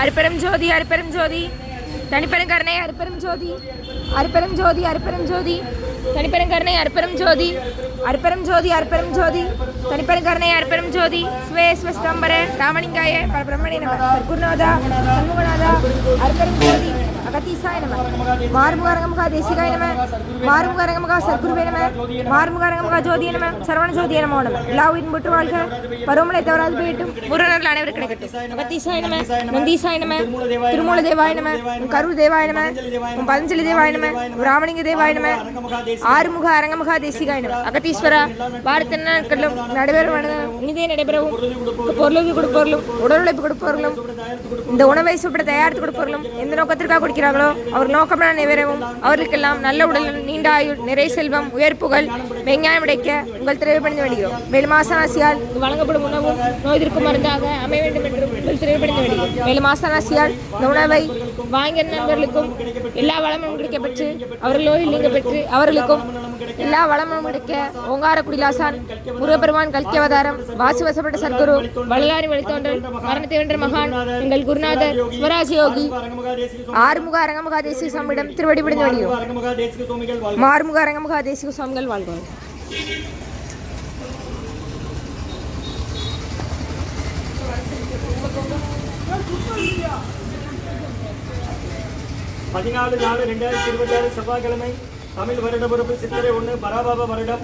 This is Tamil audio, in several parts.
அருப்பெரும் ஜோதி அருப்பெரும் ஜோதி தனிப்பெருங்கருணை அருப்பெரும் ஜோதி அருப்பெரும் ஜோதி அருப்பெரும் ஜோதி தனிப்பெருங்கருணை அருப்பெரும் ஜோதி அருப்பெரும் ஜோதி அருப்பெரும் ஜோதி தனிப்பெருங்கருணை அருப்பெரும் ஜோதி ஸ்வே ஸ்வஸ்தம்பர ராமலிங்காய பரபிரம்மணே நம சர்க்குருநாதா சண்முகநாதா அருப்பெரும் ஜோதி அகத்தீசாய நம மாறுமுகரங்கமுகா தேசிகாய நம மாறுமுகரங்கமுகா சர்க்குருவே நம மாறுமுகரங்கமுகா ஜோதிய நம சரவண ஜோதிய நமோ நம எல்லா உயிரும் போட்டு வாழ்க பருவமழை தவறாது போயிட்டும் முருகனர்கள் அனைவரும் கிடைக்கட்டும் அகத்தீசாய நம நந்தீசாய நம திருமூல தேவாய நம கரூர் தேவாய நம பதஞ்சலி தேவாய நம ராமலிங்க தேவாய நம ஆறுமுக அரங்கமுகா தேசிகாய நம அகத்தீஸ்வரா பாரத நாட்களிலும் நடைபெறும் இனிதே நடைபெறவும் பொருளுக்கு கொடுப்பவர்களும் உடல் உழைப்பு கொடுப்பவர்களும் இந்த உணவை சுப்பட தயாரித்து கொடுப்பவர்களும் எந்த நோக்கத்திற்காக கொடுக்கிறார்களோ அவர் நோக்கமான நிறைவேறவும் அவர்களுக்கெல்லாம் நல்ல உடல் நீண்ட ஆயுள் நிறை செல்வம் உயர் புகழ் மெஞ்ஞானம் கிடைக்க உங்கள் திரைப்பணிந்து வேண்டுகிறோம். மேலும் ஆசனாசியால் வழங்கப்படும் உணவும் நோய் எதிர்க்கும் மருந்தாக அமைய வேண்டும் என்று உங்கள் திரைப்பணிந்து வேண்டுகிறோம். மேலும் ஆசனாசியால் இந்த உணவை வாங்கிய நண்பர்களுக்கும் எல்லா வளமும் கிடைக்கப்பெற்று அவர்கள் நோயில் நீங்க பெற்று அவர்களுக்கும் எல்லா வளமும் கிடைக்க ஓங்கார குடிலாசான் முருகப்பெருமான் கல்கி அவதாரம் வாசி வசப்பட்ட சர்க்குரு வள்ளலாரி வழித்தோன்றல் மரணத்தை வென்ற மகான் எங்கள் குருநாதர் ஸ்வராஜ் யோகி ஆறுமுக அரங்கமுகா தேசிக சுவாமியிடம் திருவடி பிடிந்து வருகிறோம். மாறுமுக அரங்கமுகா தேசிக சுவாமிகள் வாழ்வார். பதினாலு 4/2026 செவ்வாய்க்கிழமை தமிழ் வருட பிறப்பு சித்திரை 1 பராபாப வருடம்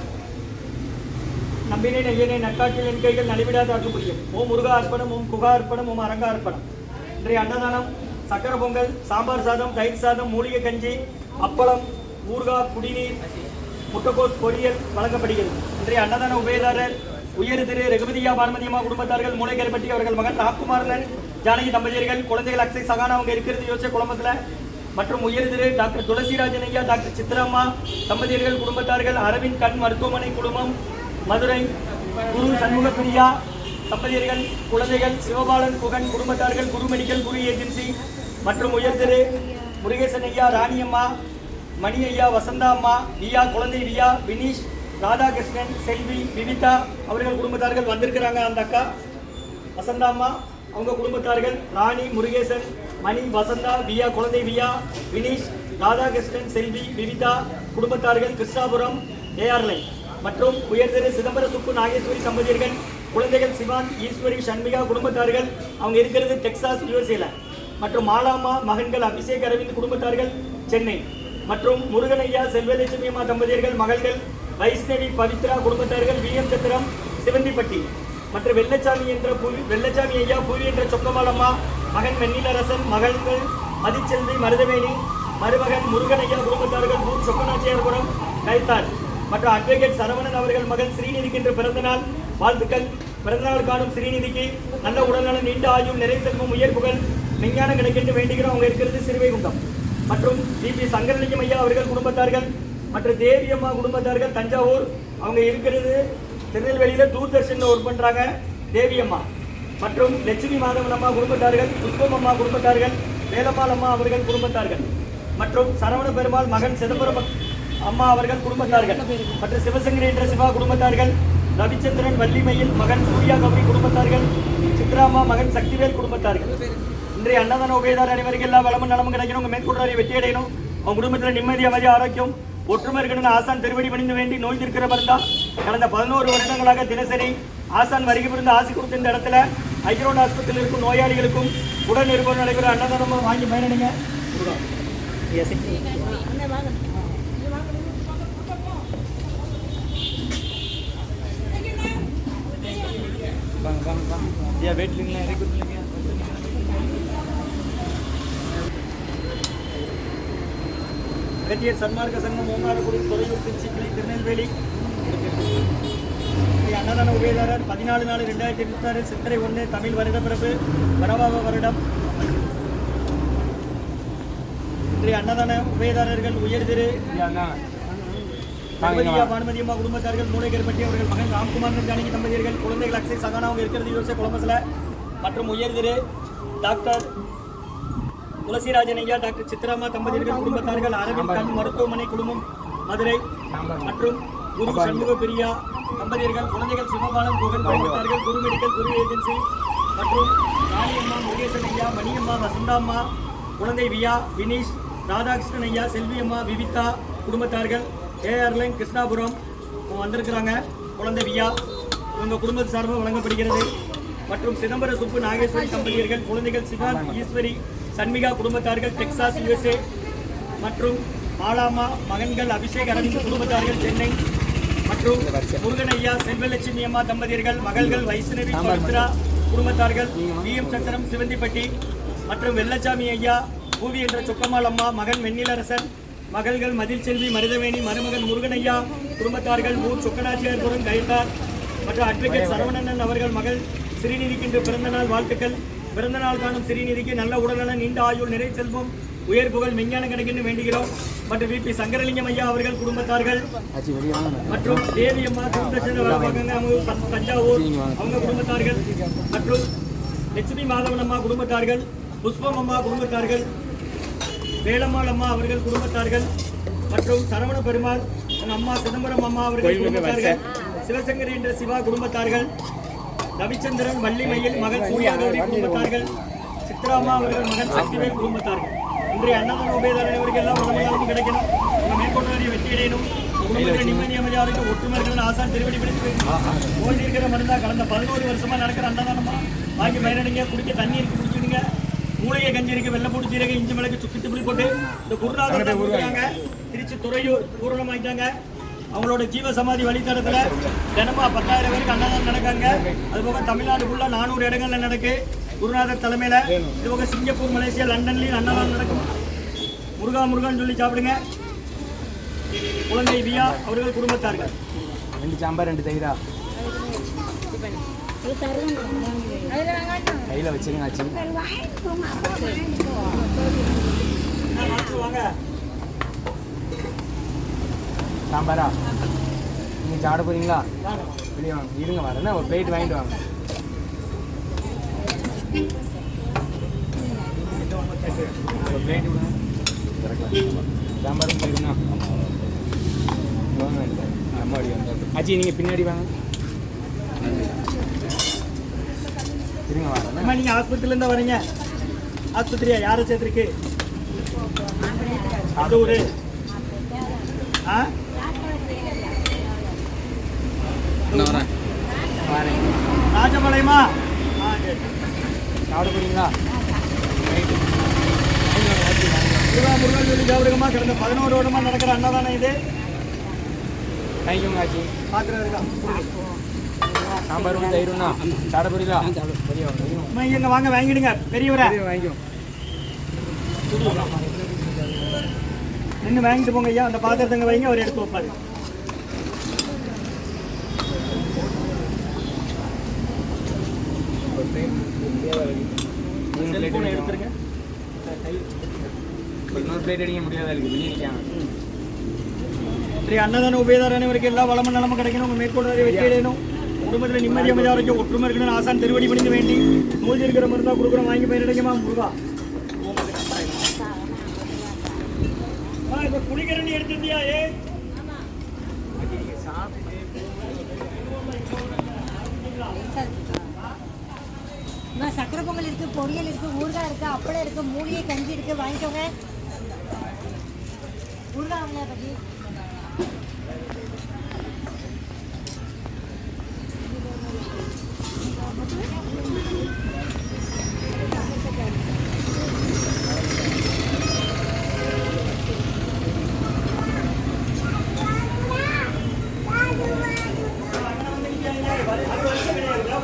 நம்பினை நெய்யனை நட்காட்டில் என் கைகள் நலிவிடாத அருள் புரியும். ஓம் முருகா அர்ப்பணம் ஓம் குகா அர்ப்பணம் ஓம் அரங்கா அர்ப்பணம். இன்றைய அன்னதானம் சக்கர பொங்கல் சாம்பார் சாதம் தயிர் சாதம் மூலிகை கஞ்சி அப்பளம் ஊர்காய் குடிநீர் முட்டைக்கோஸ் பொரியல் வழங்கப்படுகிறது. இன்றைய அன்னதான உபயதாரர் உயர் திரு ரகுபதியா பார்மதியம்மா குடும்பத்தார்கள் மூளைக்கரைப்பட்டி அவர்கள் மகன் ராக்குமாரன் ஜானகி தம்பதியர்கள் குழந்தைகள் அக்ஷய் சகானா அவங்க இருக்கிறது யோசிச்ச குடும்பத்தில் மற்றும் உயர் திரு டாக்டர் துளசிராஜன் ஐயா டாக்டர் சித்ராம்மா தம்பதியர்கள் குடும்பத்தார்கள் அரவிந்த் கண் மருத்துவமனை குடும்பம் மதுரை குரு சண்முக பிரியா தம்பதியர்கள் குழந்தைகள் சிவபாலன் புகன் குடும்பத்தார்கள் குரு மெடிக்கல் குரு ஏஜென்சி மற்றும் உயர் திரு முருகேசன் ஐயா ராணியம்மா மணி ஐயா வசந்தா அம்மா வியா குழந்தை வியா வினீஷ் ராதாகிருஷ்ணன் செல்வி விவிதா அவர்கள் குடும்பத்தார்கள் வந்திருக்கிறாங்க. அந்த அக்கா வசந்தா அம்மா அவங்க குடும்பத்தார்கள் ராணி முருகேசன் மணி வசந்தா வியா குழந்தை வியா வினீஷ் ராதாகிருஷ்ணன் செல்வி விவிதா குடும்பத்தார்கள் கிருஷ்ணாபுரம் ஏஆர்லைன் மற்றும் உயர்திரு சிதம்பர சுப்பு நாகேஸ்வரி தம்பதியர்கள் குழந்தைகள் சிவான் ஈஸ்வரி சண்மிகா குடும்பத்தார்கள் அவங்க இருக்கிறது டெக்சாஸ் யுஎஸ்ஏல மற்றும் மாலாமா மகன்கள் அபிஷேக் அரவிந்த் குடும்பத்தார்கள் சென்னை மற்றும் முருகனையா செல்வலட்சுமி அம்மா தம்பதியர்கள் மகள்கள் வைஷ்ணவி பவித்ரா குடும்பத்தார்கள் விஎம் சத்திரம் சிவந்திப்பட்டி மற்றும் வெள்ளச்சாமி ஐயா பூரி என்ற சொக்கமாலம்மா மகன் வெண்ணிலரசன் மகள்கள் மதிச்செல்வி மருதவேணி மருமகன் முருகனையா குடும்பத்தார்கள் ஊர் சொக்கநாச்சியார்புரம் கைத்தார் மற்றும் அட்வொகேட் சரவணன் அவர்கள் மகன் ஸ்ரீநிதிக்கு இன்று பிறந்தநாள் வாழ்த்துக்கள். பிறந்தநாள் காணும் ஸ்ரீநிதிக்கு நல்ல உடல்நலம் நீண்ட ஆயுள் நிறை செல்வம் உயர் புகழ் விஞ்ஞானம் கிடைக்கென்று வேண்டுகிறோம். அவங்க இருக்கிறது சிறுவைகுண்டம் மற்றும் டிபி சங்கரலிங்கம் ஐயா அவர்கள் குடும்பத்தார்கள் மற்றும் தேவி அம்மா குடும்பத்தார்கள் தஞ்சாவூர் அவங்க இருக்கிறது திருநெல்வேலியில் தூர்தர்ஷனில் ஒர்க் பண்ணுறாங்க தேவி அம்மா மற்றும் லட்சுமி மாதவன் அம்மா குடும்பத்தார்கள் புஷ்பம் அம்மா குடும்பத்தார்கள் வேலம்மாள் அம்மா அவர்கள் குடும்பத்தார்கள் மற்றும் சரவண பெருமாள் மகன் சிதம்பரம் அம்மா அவர்கள் குடும்பத்தார்கள் மற்றும் சிவசங்கரி என்ற சிவா குடும்பத்தார்கள் ரவிச்சந்திரன் வள்ளிமையில் மகன் சூர்யா கௌரி குடும்பத்தார்கள் சித்ராமா மகன் சக்திவேல் குடும்பத்தார்கள். இன்றைய அன்னதான உபயதார அனைவருக்கு எல்லா வளமும் நலமும் கிடைக்கணும். உங்கள் மேற்கொள்றாரை வெற்றி அடையணும். அவங்க குடும்பத்தில் நிம்மதி அமைதி ஆரோக்கியம் ஒற்றுமை இருக்கணும்னு ஆசான் திருவடி பணிந்து வேண்டி நோய் தீர்க்கிற மருந்தா கடந்த 11 வருடங்களாக தினசரி ஆசான் வருகை புரிந்து ஆசி கொடுத்த இந்த இடத்துல ஐரோன் ஆஸ்பத்திரியில் இருக்கும் நோயாளிகளுக்கும் உடன் இருப்பவர் நடைபெற அன்னதானமும் வாங்கி பயனடைங்க. அகத்தியர் சன்மார்க்க சங்கம் ஓங்காரக்குடி தொலையூர் திருச்சிக்கிளை திருநெல்வேலி அன்னதான உபயதாரர் 14/4/2026 சித்திரை 1 தமிழ் வருட பிறப்பு பரவாப வருடம். இன்றைய அன்னதான உபயதாரர்கள் உயர் திரு பானுமதியம்மா குடும்பத்தார்கள் மூளைக்கரைப்பட்டி அவர்கள் மகன் ராம்குமார் ஜானகி தம்பதியர்கள் குழந்தைகள் அக்ஷய் சகானா அவங்க இருக்கிறது யோசிச்ச குழம்புல மற்றும் உயர் திரு டாக்டர் துளசிராஜன் ஐயா டாக்டர் சித்ராமா தம்பதியர்கள் குடும்பத்தார்கள் அரவிந்த் கண் மருத்துவமனை குடும்பம் மதுரை மற்றும் குரு சண்முக பிரியா தம்பதியர்கள் குழந்தைகள் சிவபாலன் புகழ் குடும்பத்தார்கள் குரு மெடிக்கல் குரு ஏஜென்சி மற்றும் ராணியம்மா, முருகேசன் ஐயா, மணியம்மா, வசந்தாம்மா, குழந்தை வியா, வினீஷ், ராதாகிருஷ்ணன் ஐயா, செல்வியம்மா, விவிதா குடும்பத்தார்கள், ஏஆர்லைன் கிருஷ்ணாபுரம் வந்திருக்கிறாங்க. குழந்தை வியா இவங்க குடும்பத்து சார்பாக வழங்கப்படுகிறது. மற்றும் சிதம்பர சுப்பு நாகேஸ்வரி தம்பதியர்கள், குழந்தைகள் சிவான், ஈஸ்வரி, சண்மிகா குடும்பத்தார்கள், டெக்சாஸ் USA. மற்றும் மாலாமா மகன்கள் அபிஷேக் அரவிந்த் குடும்பத்தார்கள், சென்னை. மற்றும் முருகன் ஐயா, செல்வலட்சுமி அம்மா தம்பதியர்கள், மகள்கள் வைஷ்ணவி பவித்ரா குடும்பத்தார்கள், VM சத்திரம் சிவந்திப்பட்டி. மற்றும் வெள்ளச்சாமி ஐயா, பூவி என்ற சொக்கம்மாள் அம்மா, மகன் வெண்ணிலரசன், மகள்கள் மதில் செல்வி, மருதவேணி, மருமகன் முருகன் ஐயா குடும்பத்தார்கள், ஊர் சொக்கநாச்சியார்புரம் கைத்தார். மற்றும் அட்வொகேட் சரவணன் அவர்கள் மகள் ஸ்ரீநிதிக்கு இன்று பிறந்தநாள் வாழ்த்துக்கள். பிறந்தநாள் காணும் ஸ்ரீநிதிக்கு நல்ல உடல்நலன், நீண்ட ஆயுள், நிறை செல்வம், உயர் புகழ், மெஞ்ஞான கிடைக்கின்ற வேண்டுகிறோம். மற்றும் VP சங்கரலிங்கம் ஐயா அவர்கள் குடும்பத்தார்கள். மற்றும் தேவி அம்மா தஞ்சாவூர் அவங்க குடும்பத்தார்கள். மற்றும் லட்சுமி மாதவன் அம்மா குடும்பத்தார்கள், புஷ்பம் அம்மா குடும்பத்தார்கள், வேலம்மாள் அம்மா அவர்கள் குடும்பத்தார்கள். மற்றும் சரவண பெருமாள் அம்மா சிதம்பரம் அம்மா அவர்கள் குடும்பத்தார்கள், சிவசங்கரி என்ற சிவா குடும்பத்தார்கள், ரவிச்சந்திரன், வள்ளிமயில் மகள் சூர்யா கௌரி குடும்பத்தார்கள், சித்ராமா அவர்கள் மகன் சக்திவேல் குடும்பத்தார்கள். இன்றைய அன்னதான உபயதார அனைவருக்கு எல்லாம் உடமையாலும் கிடைக்கணும். உங்கள் மேற்கொண்டு வெற்றி அடையணும். குடும்பத்தில் நிம்மதி அமைதியாக ஒற்றுமைகள் ஆசான் திருவடி பிடித்து ஓடி இருக்கிற மருந்தா கடந்த 11 வருஷமா நடக்கிற அன்னதானமா வாங்கி பயனடைங்க. குடிக்க தண்ணி இருக்கு குடிச்சுடுங்க. மூளையை கஞ்சி இருக்கு, வெள்ளப்பூடி சீரகம், இஞ்சி மிளகு சுக்கு புளி போட்டு இந்த குருநாதர் கொடுக்குறாங்க. திருச்சி துறையூர் பூரணமாயிட்டாங்க. அவங்களோட ஜீவ சமாதி வழித்தடத்தில் தினமும் 10,000 பேருக்கு அன்னதானம் நடக்காங்க. அதுபோக தமிழ்நாடு ஃபுல்லாக 400 இடங்கள்ல நடக்கு குருநாதர் தலைமையில். இதுபோக சிங்கப்பூர், மலேசியா, லண்டன்லையும் அன்னதானம் நடக்கும். முருகா முருகான்னு சொல்லி சாப்பிடுங்க. குழந்தை வியா அவர்கள் குடும்பத்தார்கள். 2 சாம்பார் 2 தயிரா கையில் வச்சுருங்க ஆச்சு. வாங்க சாம்பாரா நீங்கள் சாப்பிட போகிறீங்களா? வெளியே வாங்க, இருங்க வரேன்னா ஒரு பிளேட் வாங்கிட்டு வாங்க. ஒரு பிளேட் விடுங்க. சாம்பாரும் போயிருங்க. அம்மா அடி வந்து ஆச்சி நீங்கள் பின்னாடி வாங்க. இருங்க வரேன். நீங்கள் ஆஸ்பத்திரியிலேருந்து வரீங்க? ஆஸ்பத்திரியா யாரை சேர்த்துருக்கு? அது ஒரு ராஜபாளையமா? சாப்பிட போறீங்களா? முருகன் சொல்லி சாப்பிடுங்கம்மா. கடந்த 11 வருடமா நடக்கிற அன்னதானம் இது. தேங்க்யூங்க ஆச்சி. பாத்திரம் இருக்கா? சாம்பார் ஒன்று தயிருண்ணா. சாப்பிட போறீங்களா? இங்க வாங்க வாங்கிடுங்க. பெரியவரை வாங்கிக்கோ. நின்று வாங்கிட்டு போங்க ஐயா. அந்த பாத்திரத்தங்க வைங்க, அவர் எடுத்து வைப்பாரு. எடுத்துருங்க. இன்னொரு பிளேட் அடிக்க முடியாதா இருக்கு. வெளியே நிற்காங்க. அன்னதான உபயதார அனைவருக்கு எல்லா வளமும் நலமும் கிடைக்கணும். உங்கள் மேற்கொண்டு வெற்றி அடையணும். குடும்பத்தில் நிம்மதி அமைதியாக இருக்கும், ஒற்றுமை இருக்கணும்னு ஆசான் திருவடி பணிந்து வேண்டி நோய் இருக்கிற மருந்தா கொடுக்குறோம். வாங்கி பயனடைக்குமா முருகா. இப்போ குடிக்கரணி எடுத்துட்டியா? சக்கரை பொங்கல் இருக்கு, பொரியல் இருக்கு, ஊறுகாய் இருக்கு, அப்பளம் இருக்கு, மூலிகை கஞ்சி இருக்கு. வாங்கிக்கோங்க. ஊறுகாய் வாங்கல பற்றி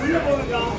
உள்ள போங்க.